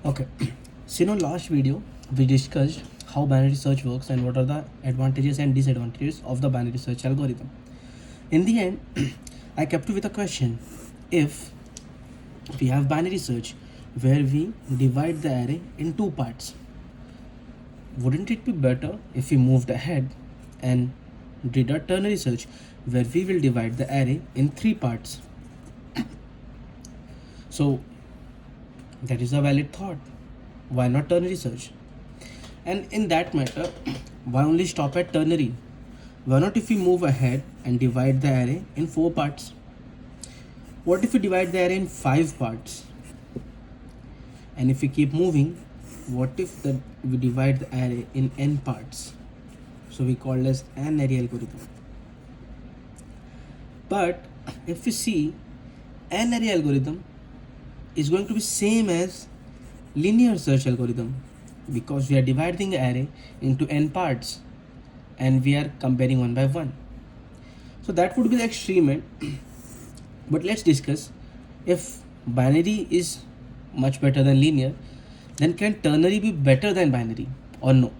Okay, so in our last video, we discussed how binary search works and what are the advantages and disadvantages of the binary search algorithm. In the end, I kept you with a question. If we have binary search where we divide the array in two parts, wouldn't it be better if we moved ahead and did a ternary search where we will divide the array in three parts? So that is a valid thought. Why not ternary search? And in that matter, why only stop at ternary? Why not if we move ahead and divide the array in four parts? What if we divide the array in five parts? And if we keep moving, what if we divide the array in n parts? So we call as an array algorithm. But if we see, an array algorithm is going to be same as linear search algorithm because we are dividing the array into n parts and we are comparing one by one. So that would be the extreme end. But let's discuss, if binary is much better than linear, then can ternary be better than binary or no?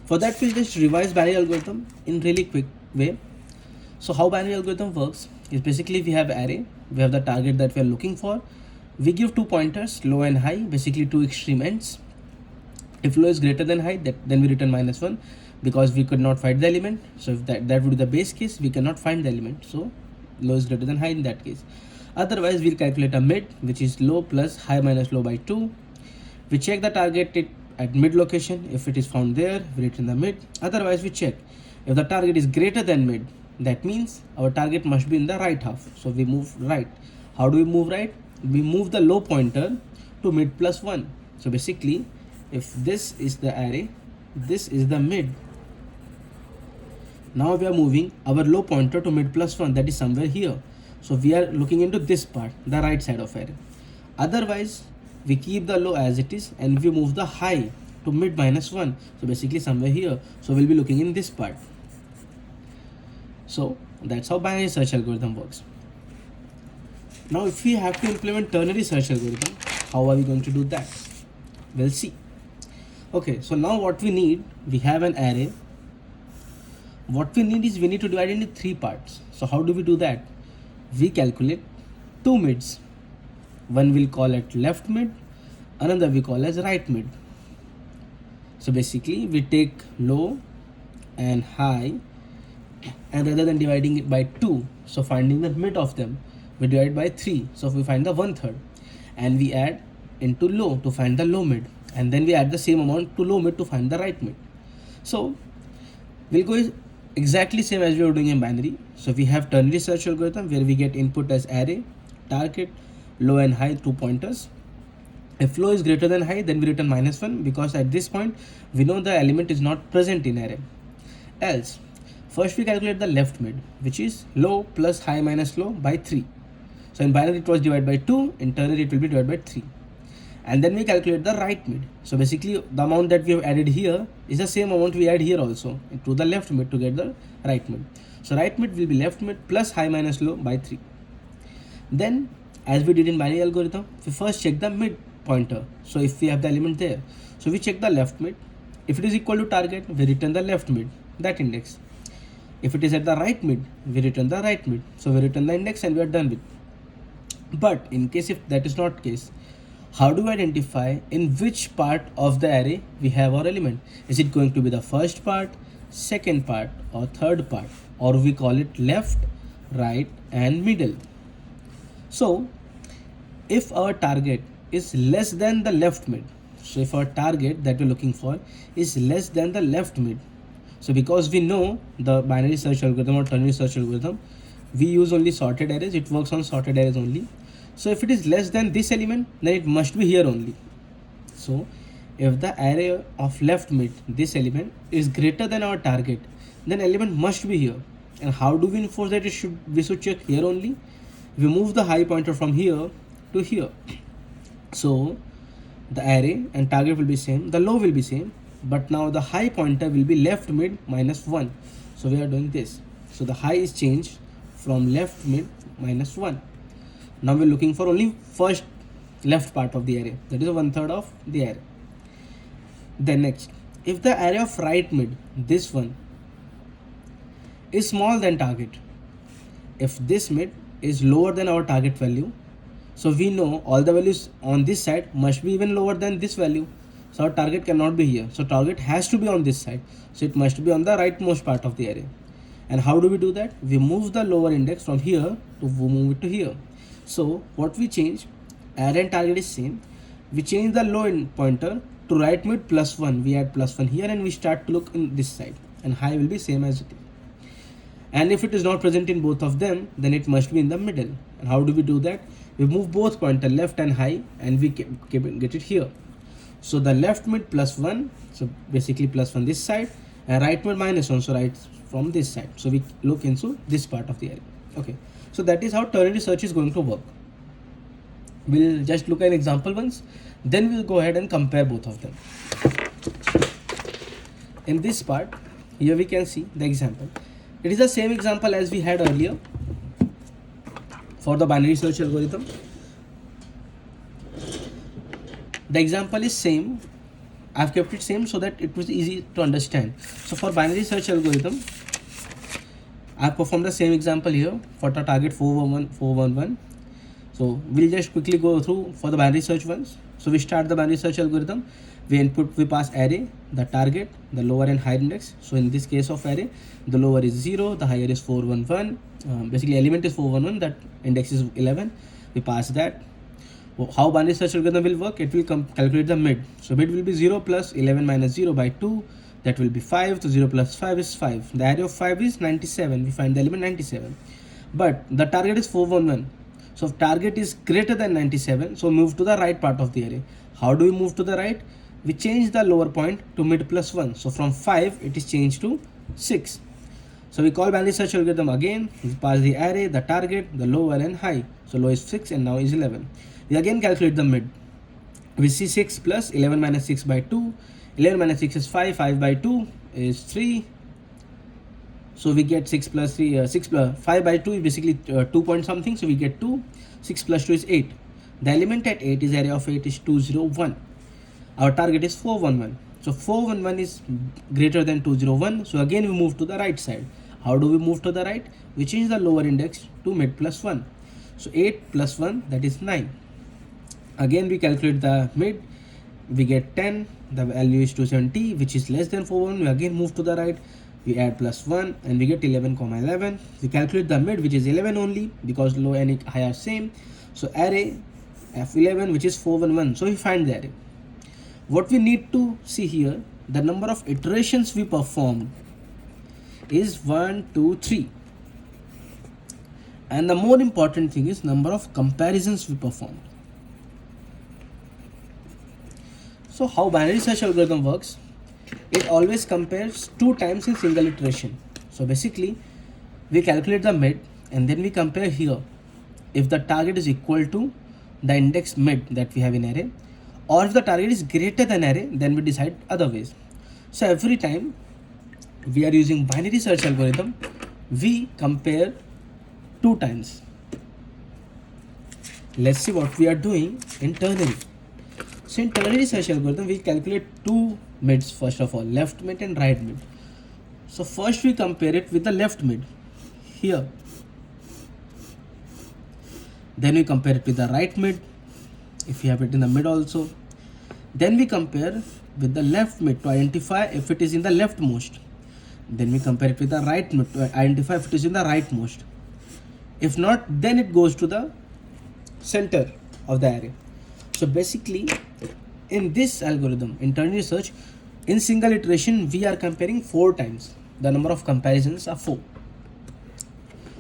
For that, we'll just revise binary algorithm in really quick way. So how binary algorithm works is basically we have array, we have the target that we are looking for, we give two pointers, low and high, basically two extreme ends. If low is greater than high, then we return -1 because we could not find the element. So if that would be the base case, we cannot find the element. So low is greater than high in that case. Otherwise, we'll calculate a mid, which is low plus high minus low by 2. We check the target at mid location. If it is found there, we return the mid. Otherwise, we check if the target is greater than mid. That means our target must be in the right half. So we move right. How do we move right? We move the low pointer to mid plus 1. So basically, if this is the array, this is the mid. Now we are moving our low pointer to mid plus 1, that is somewhere here. So we are looking into this part, the right side of array. Otherwise, we keep the low as it is and we move the high to mid -1. So basically somewhere here. So we'll be looking in this part. So that's how binary search algorithm works. Now if we have to implement ternary search algorithm, how are we going to do that? We'll see. Okay, so now what we need, we have an array. What we need is we need to divide it into three parts. So how do we do that? We calculate two mids. One we'll call it left mid, another we call as right mid. So basically we take low and high, and rather than dividing it by 2, so finding the mid of them, we divide by 3, so we find the 1/3, and we add into low to find the low mid, and then we add the same amount to low mid to find the right mid. So we'll go exactly same as we were doing in binary. So we have ternary search algorithm where we get input as array, target, low and high, two pointers. If low is greater than high, then we return -1 because at this point we know the element is not present in array. Else, first we calculate the left mid, which is low plus high minus low by 3. So in binary it was divided by 2, in ternary it will be divided by 3. And then we calculate the right mid. So basically the amount that we have added here is the same amount we add here also to the left mid to get the right mid. So right mid will be left mid plus high minus low by 3. Then as we did in binary algorithm, we first check the mid pointer. So if we have the element there, so we check the left mid. If it is equal to target, we return the left mid, that index. If it is at the right mid, we return the right mid. So we return the index and we are done with. But in case if that is not case, how do we identify in which part of the array we have our element? Is it going to be the first part, second part, or third part? Or we call it left, right, and middle. So if our target is less than the left mid, so if our target that we're looking for is less than the left mid, so because we know the binary search algorithm or ternary search algorithm, we use only sorted arrays, it works on sorted arrays only. So if it is less than this element, then it must be here only. So if the array of left mid, this element, is greater than our target, then element must be here. And how do we enforce that we should check here only? We move the high pointer from here to here. So the array and target will be same, the low will be same, but now the high pointer will be left mid -1. So we are doing this. So the high is changed from left mid -1. Now we're looking for only first left part of the array, that is 1/3 of the array. Then next, if the array of right mid, this one, is smaller than target, if this mid is lower than our target value, so we know all the values on this side must be even lower than this value. So our target cannot be here. So target has to be on this side. So it must be on the rightmost part of the array. And how do we do that? We move the lower index from here to move it to here. So what we change, array and target is same. We change the low end pointer to right mid +1. We add +1 here and we start to look in this side. And high will be same as it is. And if it is not present in both of them, then it must be in the middle. And how do we do that? We move both pointer left and high and we get it here. So the left mid +1, so basically +1 this side, and right mid -1, so right from this side. So we look into this part of the array. Okay, so that is how ternary search is going to work. We'll just look at an example once, then we'll go ahead and compare both of them. In this part, here we can see the example. It is the same example as we had earlier for the binary search algorithm. The example is same. I've kept it same so that it was easy to understand. So for binary search algorithm, I've performed the same example here for the target 411, 411. So we'll just quickly go through for the binary search ones. So we start the binary search algorithm. We pass array, the target, the lower and higher index. So in this case of array, the lower is 0, the higher is 411. Basically element is 411, that index is 11. We pass that. How binary search algorithm will work? It will calculate the mid. So mid will be 0 plus 11 minus 0 by 2. That will be 5. So 0 plus 5 is 5. The array of 5 is 97. We find the element 97. But the target is 411. So if target is greater than 97, so move to the right part of the array. How do we move to the right? We change the lower point to mid +1. So from 5, it is changed to 6. So we call binary search algorithm again. We pass the array, the target, the lower and high. So low is 6 and now is 11. We again calculate the mid. We see 6 plus 11 minus 6 by 2. 11 minus 6 is 5. 5 by 2 is 3. So we get 6 plus 3. 6 plus 5 by 2 is basically 2 point something. So we get 2. 6 plus 2 is 8. The element at 8 is array of 8 is 201. Our target is 411. So 411 is greater than 201. So again we move to the right side. How do we move to the right? We change the lower index to mid +1. So 8 plus 1, that is 9. Again we calculate the mid. We get 10. The value is 270, which is less than 411. We again move to the right. We add +1 and we get 11, 11. We calculate the mid, which is 11 only because low and high are same. So array f11, which is 411. So we find the array. What we need to see here, the number of iterations we performed is 1, 2, 3. And the more important thing is number of comparisons we performed. So how binary search algorithm works? It always compares 2 times in single iteration. So basically, we calculate the mid and then we compare here. If the target is equal to the index mid that we have in array, or if the target is greater than array, then we decide other ways. So every time we are using binary search algorithm, we compare 2 times. Let's see what we are doing in ternary. So in ternary search algorithm, we calculate 2 mids first of all, left mid and right mid. So first we compare it with the left mid here. Then we compare it with the right mid, if we have it in the mid also. Then we compare with the left mid to identify if it is in the leftmost. Then we compare it with the right mid to identify if it is in the rightmost. If not, then it goes to the center of the array. So basically, in this algorithm, in ternary search, in single iteration, we are comparing 4 times. The number of comparisons are 4.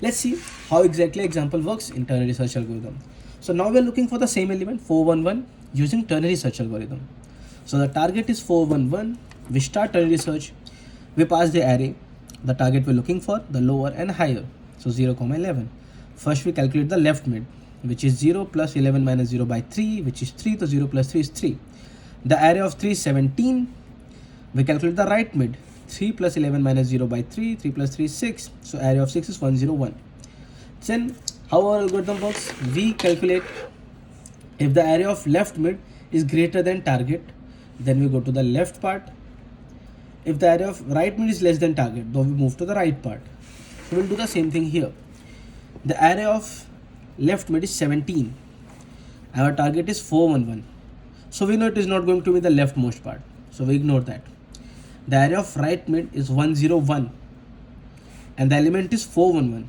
Let's see how exactly example works in ternary search algorithm. So now we are looking for the same element 411 using ternary search algorithm. So the target is 411. We start ternary search. We pass the array, the target we're looking for, the lower and higher. So 0, 11. First we calculate the left mid, which is 0 plus 11 minus 0 by 3, which is 3. So 0 plus 3 is 3. The array of 3 is 17. We calculate the right mid. 3 plus 11 minus 0 by 3. 3 plus 3 is 6. So array of 6 is 101. Then how our algorithm works? We calculate If the area of left mid is greater than target, then we go to the left part. If the area of right mid is less than target, then we move to the right part. So we'll do the same thing here. The area of left mid is 17. Our target is 411. So we know it is not going to be the leftmost part. So we ignore that. The area of right mid is 101 and the element is 411.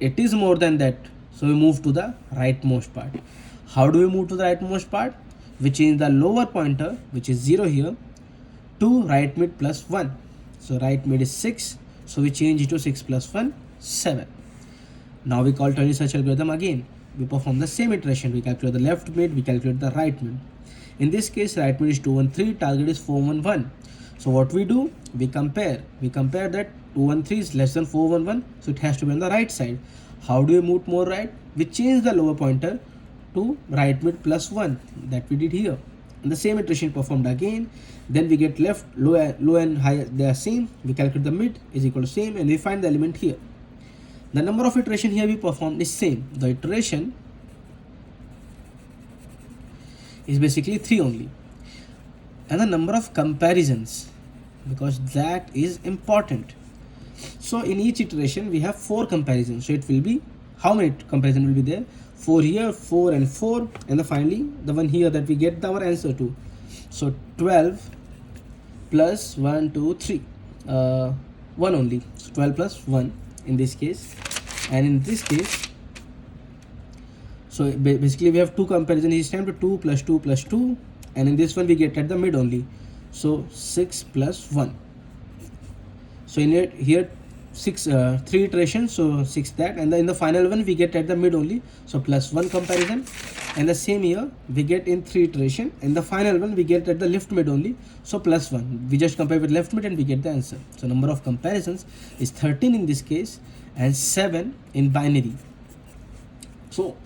It is more than that. So we move to the rightmost part. How do we move to the rightmost part? We change the lower pointer, which is 0 here, to right mid plus 1. So right mid is 6. So we change it to 6 plus 1, 7. Now we call ternary search algorithm again. We perform the same iteration. We calculate the left mid, we calculate the right mid. In this case, right mid is 213, target is 411. So what we do? We compare that 213 is less than 411, so it has to be on the right side. How do we move more right? We change the lower pointer to right mid plus 1, that we did here. And the same iteration performed again. Then we get left, low and high, they are same. We calculate the mid is equal to same and we find the element here. The number of iteration here we performed is same. The iteration is basically 3 only. And the number of comparisons, because that is important. So in each iteration we have 4 comparisons. So it will be, how many comparisons will be there? 4 here, 4 and 4, and then finally the one here that we get our answer to. So 12 plus 1, 2, 3. 1 only. So 12 plus 1 in this case. And in this case, so basically we have 2 comparisons each time, to 2 plus 2 plus 2. And in this one we get at the mid only. So 6 plus 1. So in it here 3 iterations, so 6 that, and in the final one we get at the mid only, so plus 1 comparison. And the same here we get in 3 iteration, and the final one we get at the left mid only, so plus 1. We just compare with left mid and we get the answer. So number of comparisons is 13 in this case and 7 in binary. So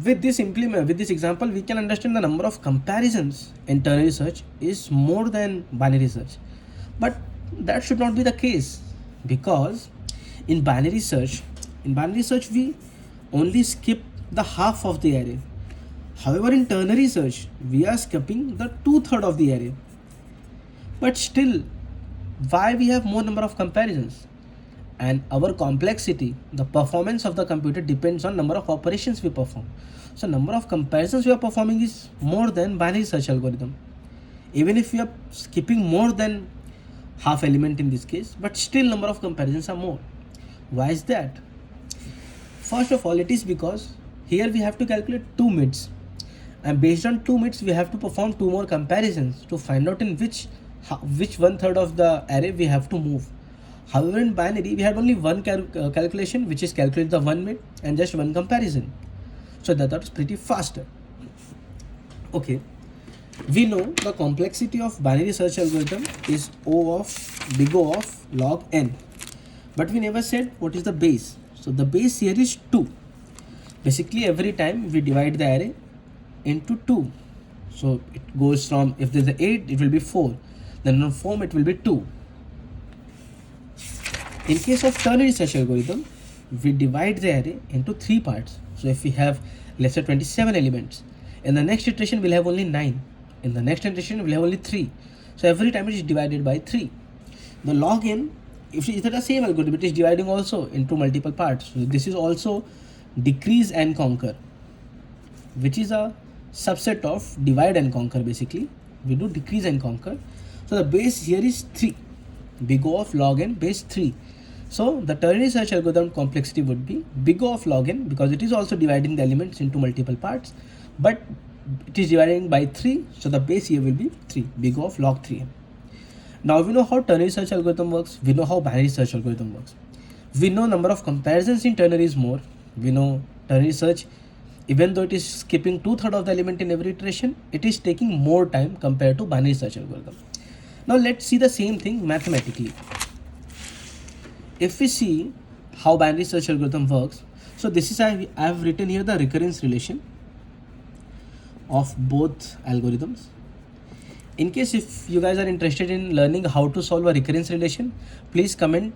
with this example, we can understand the number of comparisons in ternary search is more than binary search. But that should not be the case, because in binary search we only skip the half of the array. However, in ternary search we are skipping the 2/3 of the array. But still, why we have more number of comparisons? And our complexity, the performance of the computer depends on number of operations we perform. So number of comparisons we are performing is more than binary search algorithm. Even if we are skipping more than half element in this case, but still number of comparisons are more. Why is that? First of all, it is because here we have to calculate 2 mids, and based on 2 mids we have to perform 2 more comparisons to find out in which 1/3 of the array we have to move. However, in binary we had only one calculation, which is calculate the 1 mid and just 1 comparison. So that was pretty faster. Okay, we know the complexity of binary search algorithm is big O of log n, but we never said what is the base. So the base here is 2. Basically every time we divide the array into 2, so it goes from, if there's an 8 it will be 4, then on form it will be 2. In case of ternary search algorithm, we divide the array into 3 parts. So if we have, let's say, 27 elements, in the next iteration we'll have only 9. In the next iteration we'll have only 3. So every time it is divided by 3. The log n, if it is the same algorithm, it is dividing also into multiple parts. So this is also decrease and conquer, which is a subset of divide and conquer. Basically we do decrease and conquer. So the base here is 3, big O of log n, base 3. So the ternary search algorithm complexity would be big O of log n, because it is also dividing the elements into multiple parts, but it is dividing by 3, so the base here will be 3, big O of log 3n. Now we know how ternary search algorithm works, we know how binary search algorithm works. We know number of comparisons in ternary is more. We know ternary search, even though it is skipping 2/3 of the element in every iteration, it is taking more time compared to binary search algorithm. Now let's see the same thing mathematically. If we see how binary search algorithm works, so this is, I have written here the recurrence relation of both algorithms. In case if you guys are interested in learning how to solve a recurrence relation, please comment.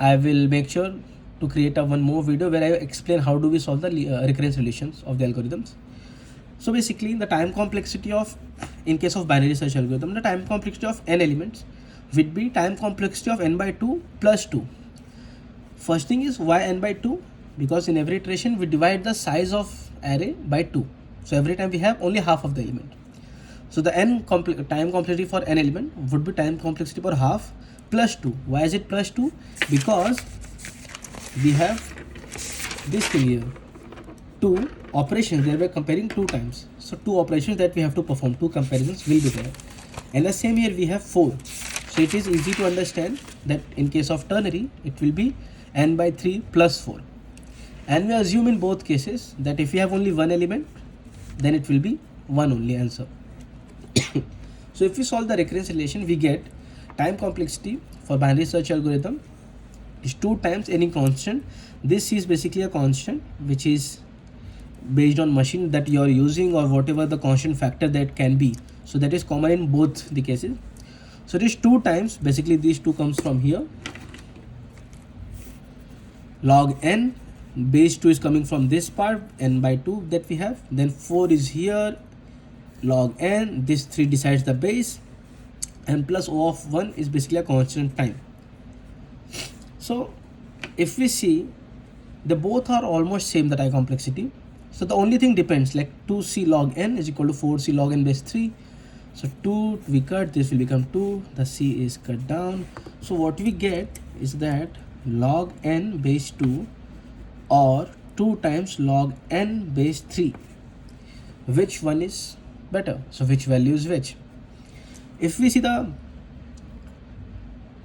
I will make sure to create one more video where I explain how do we solve the recurrence relations of the algorithms. So basically the time complexity of, in case of binary search algorithm, the time complexity of n elements would be time complexity of n by 2 plus 2. First thing is why n by 2, because in every iteration we divide the size of array by 2. So every time we have only half of the element. So the time complexity for n element would be time complexity for half plus 2. Why is it plus 2? Because we have this thing here, 2 operations, there we're comparing 2 times. So 2 operations that we have to perform, 2 comparisons will be there. And the same here we have 4. So it is easy to understand that in case of ternary, it will be n by 3 plus 4. And we assume in both cases that if you have only one element, then it will be one only answer. So if we solve the recurrence relation, we get time complexity for binary search algorithm is 2 times any constant. This is basically a constant which is based on machine that you are using or whatever the constant factor that can be. So that is common in both the cases. So it is 2 times, basically these 2 comes from here, log n, base 2 is coming from this part, n by 2 that we have, then 4 is here, log n, this 3 decides the base, and plus O of 1 is basically a constant time. So if we see, they both are almost same, the time complexity. So the only thing depends, like 2c log n is equal to 4c log n base 3. So 2 we cut, this will become 2, the c is cut down. So what we get is that log n base 2 or 2 times log n base 3. Which one is better? So which value is which? If we see the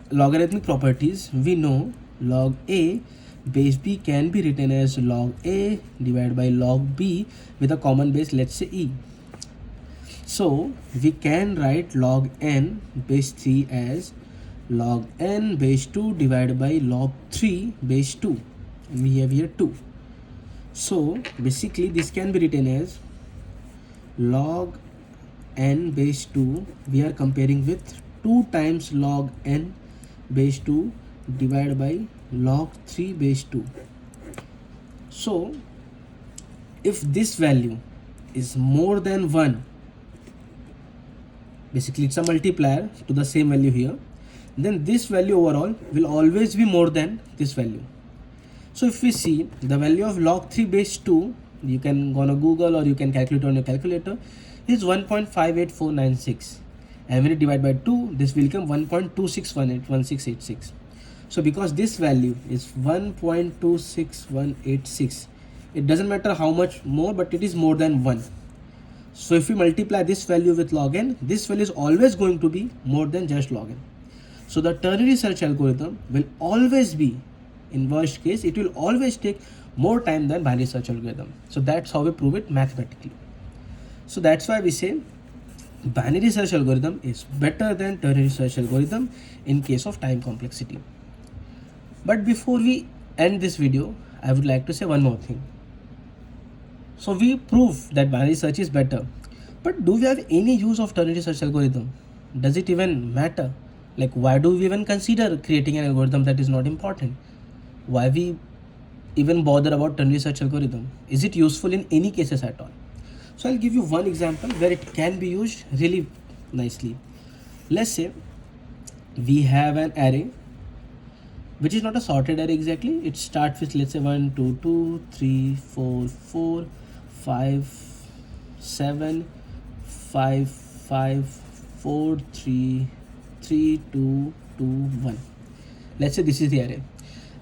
logarithmic properties, we know log a base b can be written as log a divided by log b with a common base, let's say e. So we can write log n base 3 as log n base 2 divided by log 3 base 2. And we have here 2. So basically this can be written as log n base 2, we are comparing with 2 times log n base 2 divided by log 3 base 2. So if this value is more than 1, basically it's a multiplier to the same value here, then this value overall will always be more than this value. So if we see the value of log 3 base 2, you can go on Google or you can calculate on your calculator, is 1.58496. And when you divide by 2, this will become 1.26181686. So because this value is 1.26186, it doesn't matter how much more, but it is more than 1. So if we multiply this value with log n, this value is always going to be more than just log n. So the ternary search algorithm will always be, in worst case, it will always take more time than binary search algorithm. So that's how we prove it mathematically. So that's why we say binary search algorithm is better than ternary search algorithm in case of time complexity. But before we end this video, I would like to say one more thing. So we prove that binary search is better, but do we have any use of ternary search algorithm? Does it even matter? Like, why do we even consider creating an algorithm that is not important? Why we even bother about ternary search algorithm? Is it useful in any cases at all? So I'll give you one example where it can be used really nicely. Let's say we have an array which is not a sorted array exactly. It starts with, let's say, 1 2 2 3 4 4 5 7 5 5 4 3 3 2 2 1. Let's say this is the array.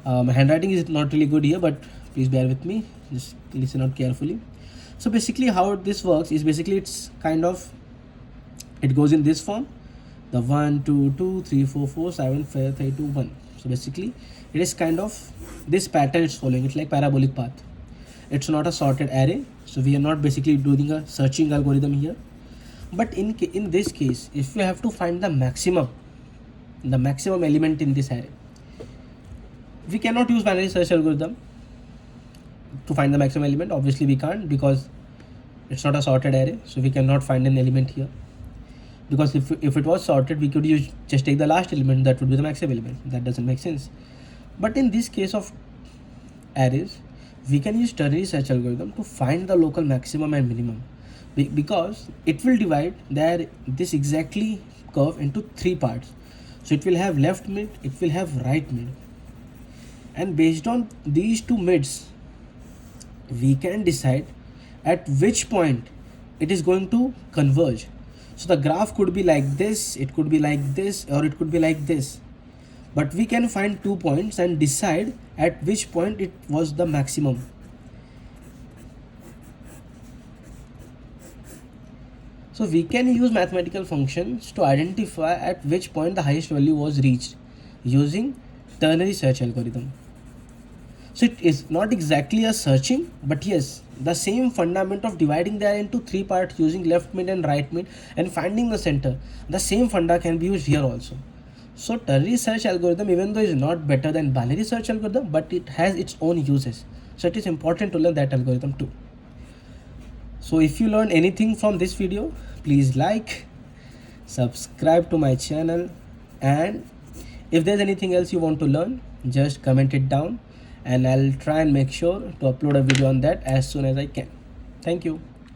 My handwriting is not really good here, but please bear with me, just listen out carefully. So basically how this works is, basically it's kind of, it goes in this form, the 1 2 2 3 4 4 7 5 3 2 1. So basically it is kind of this pattern it's following. It's like parabolic path. It's not a sorted array, so we are not basically doing a searching algorithm here. But in this case, if we have to find the maximum element in this array, we cannot use binary search algorithm to find the maximum element. Obviously we can't, because it's not a sorted array, so we cannot find an element here. Because if it was sorted, we could just take the last element, that would be the maximum element. That doesn't make sense. But in this case of arrays, we can use ternary search algorithm to find the local maximum and minimum. because it will divide this exactly curve into three parts. So it will have left mid, it will have right mid, and based on these two mids we can decide at which point it is going to converge. So the graph could be like this, it could be like this, or it could be like this, but we can find 2 points and decide at which point it was the maximum. So we can use mathematical functions to identify at which point the highest value was reached using ternary search algorithm. So it is not exactly a searching, but yes, the same fundament of dividing that into three parts using left mid and right mid and finding the center, the same funda can be used here also. So ternary search algorithm, even though is not better than binary search algorithm, but it has its own uses. So it is important to learn that algorithm too. So if you learned anything from this video, please like, subscribe to my channel, and if there's anything else you want to learn, just comment it down and I'll try and make sure to upload a video on that as soon as I can. Thank you.